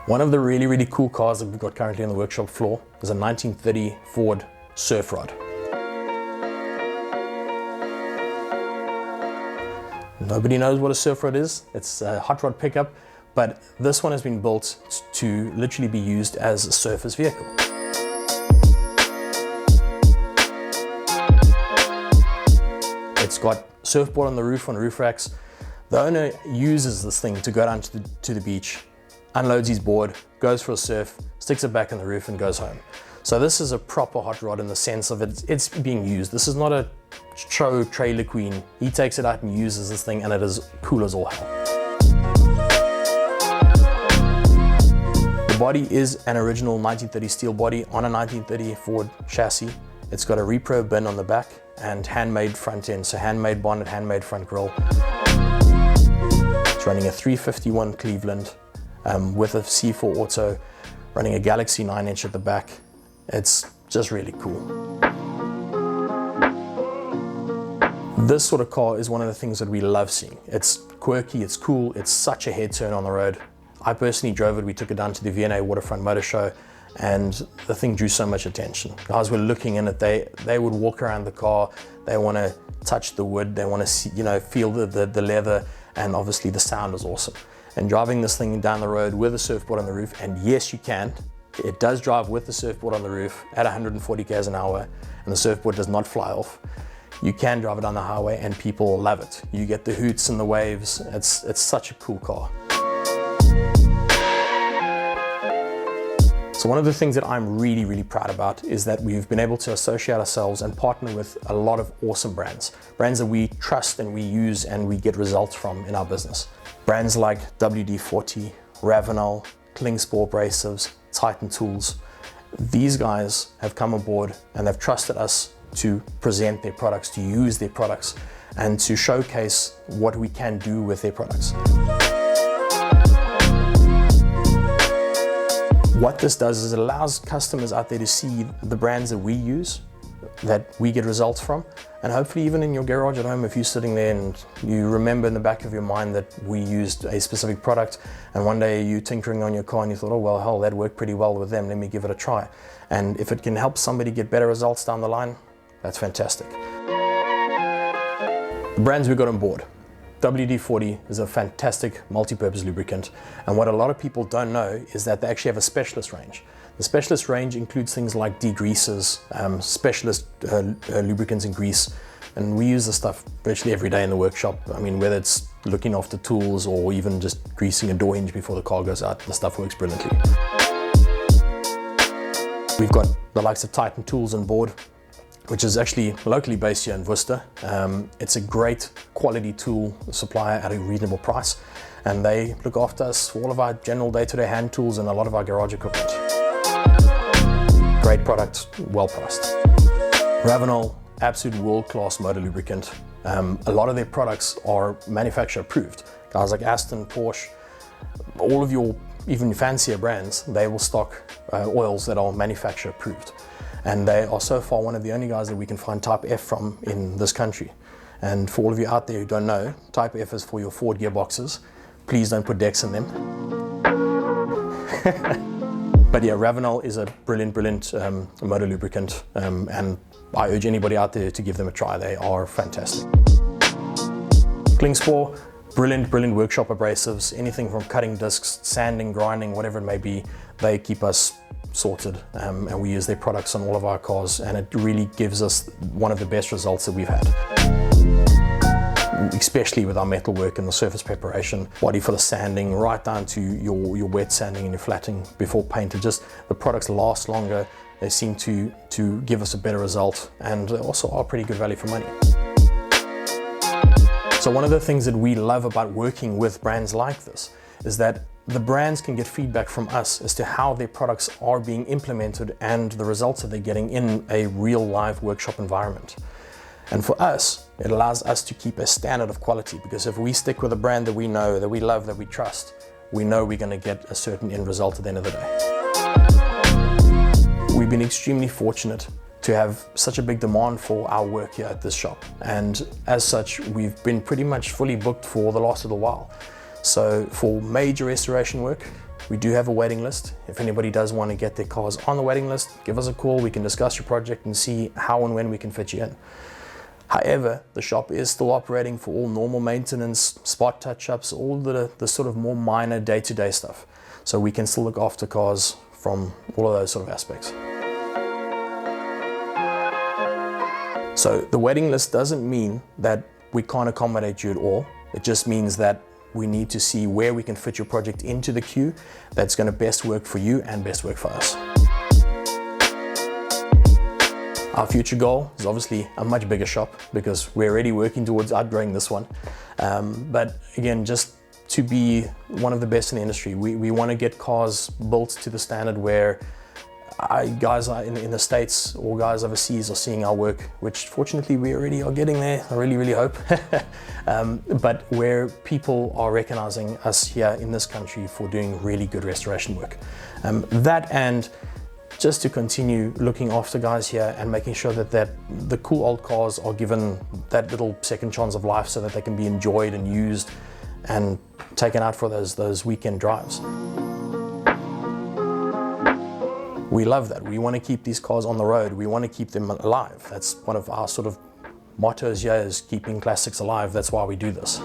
One of the really, really cool cars that we've got currently on the workshop floor is a 1930 Ford surf rod. Nobody knows what a surf rod is. It's a hot rod pickup, but this one has been built to literally be used as a surface vehicle. It's got surfboard on the roof, on roof racks. The owner uses this thing to go down to the beach, unloads his board, goes for a surf, sticks it back on the roof and goes home. So this is a proper hot rod in the sense of it's being used. This is not a show trailer queen. He takes it out and uses this thing and it is cool as all hell. The body is an original 1930 steel body on a 1930 Ford chassis. It's got a repro bin on the back and handmade front end, so handmade bonnet, handmade front grille. It's running a 351 Cleveland with a C4 auto, running a Galaxy 9-inch at the back. It's just really cool. This sort of car is one of the things that we love seeing. It's quirky, it's cool, it's such a head turn on the road. I personally drove it. We took it down to the V&A Waterfront Motor Show and the thing drew so much attention. Guys were looking in it, they would walk around the car, they want to touch the wood, they want to see, feel the leather, and obviously the sound was awesome. And driving this thing down the road with a surfboard on the roof, and yes you can, it does drive with the surfboard on the roof at 140 km an hour and the surfboard does not fly off. You can drive it on the highway and people love it. You get the hoots and the waves. It's such a cool car. So one of the things that I'm really, really proud about is that we've been able to associate ourselves and partner with a lot of awesome brands. Brands that we trust and we use and we get results from in our business. Brands like WD-40, Ravenel, Klingspor abrasives, Titan tools. These guys have come aboard and they've trusted us to present their products, to use their products, and to showcase what we can do with their products. What this does is it allows customers out there to see the brands that we use, that we get results from, and hopefully even in your garage at home, if you're sitting there and you remember in the back of your mind that we used a specific product and one day you're tinkering on your car and you thought, oh well, hell, that worked pretty well with them, let me give it a try. And if it can help somebody get better results down the line, that's fantastic. The brands we got on board. WD-40 is a fantastic multi-purpose lubricant, and what a lot of people don't know is that they actually have a specialist range. The specialist range includes things like degreasers, specialist lubricants and grease, and we use this stuff virtually every day in the workshop. I mean, whether it's looking after tools or even just greasing a door hinge before the car goes out, the stuff works brilliantly. We've got the likes of Titan tools on board, which is actually locally based here in Worcester. It's a great quality tool supplier at a reasonable price, and they look after us for all of our general day-to-day hand tools and a lot of our garage equipment. Great product, well priced. Ravenel, absolute world-class motor lubricant. A lot of their products are manufacturer approved. Guys like Aston, Porsche, all of your even fancier brands, they will stock oils that are manufacturer approved. And they are so far one of the only guys that we can find Type F from in this country. And for all of you out there who don't know, Type F is for your Ford gearboxes. Please don't put decks in them. But yeah, Ravenel is a brilliant motor lubricant, and I urge anybody out there to give them a try. They are fantastic. Klingspor, brilliant workshop abrasives, anything from cutting discs, sanding, grinding, whatever it may be, they keep us sorted, and we use their products on all of our cars, and it really gives us one of the best results that we've had. Especially with our metal work and the surface preparation, body for the sanding, right down to your wet sanding and your flattening before paint. The products last longer, they seem to give us a better result, and also are pretty good value for money. So one of the things that we love about working with brands like this is that the brands can get feedback from us as to how their products are being implemented and the results that they're getting in a real live workshop environment. And for us, it allows us to keep a standard of quality, because if we stick with a brand that we know, that we love, that we trust, we know we're going to get a certain end result at the end of the day. We've been extremely fortunate to have such a big demand for our work here at this shop, and as such, we've been pretty much fully booked for the last little while. So for major restoration work, We do have a waiting list. If anybody does want to get their cars on the waiting list, give us a call. We can discuss your project and see how and when we can fit you in. However, the shop is still operating for all normal maintenance, spot touch-ups, all the sort of more minor day-to-day stuff. So we can still look after cars from all of those sort of aspects. So the waiting list doesn't mean that we can't accommodate you at all. It just means that we need to see where we can fit your project into the queue that's going to best work for you and best work for us. Our future goal is obviously a much bigger shop because we're already working towards outgrowing this one. But again, just to be one of the best in the industry, we want to get cars built to the standard where guys in the States or guys overseas are seeing our work, which fortunately we already are getting there. I really hope. But where people are recognizing us here in this country for doing really good restoration work. That and just to continue looking after guys here and making sure that the cool old cars are given that little second chance of life so that they can be enjoyed and used and taken out for those weekend drives. We love that. We want to keep these cars on the road. We want to keep them alive. That's one of our sort of mottos here, is keeping classics alive. That's why we do this.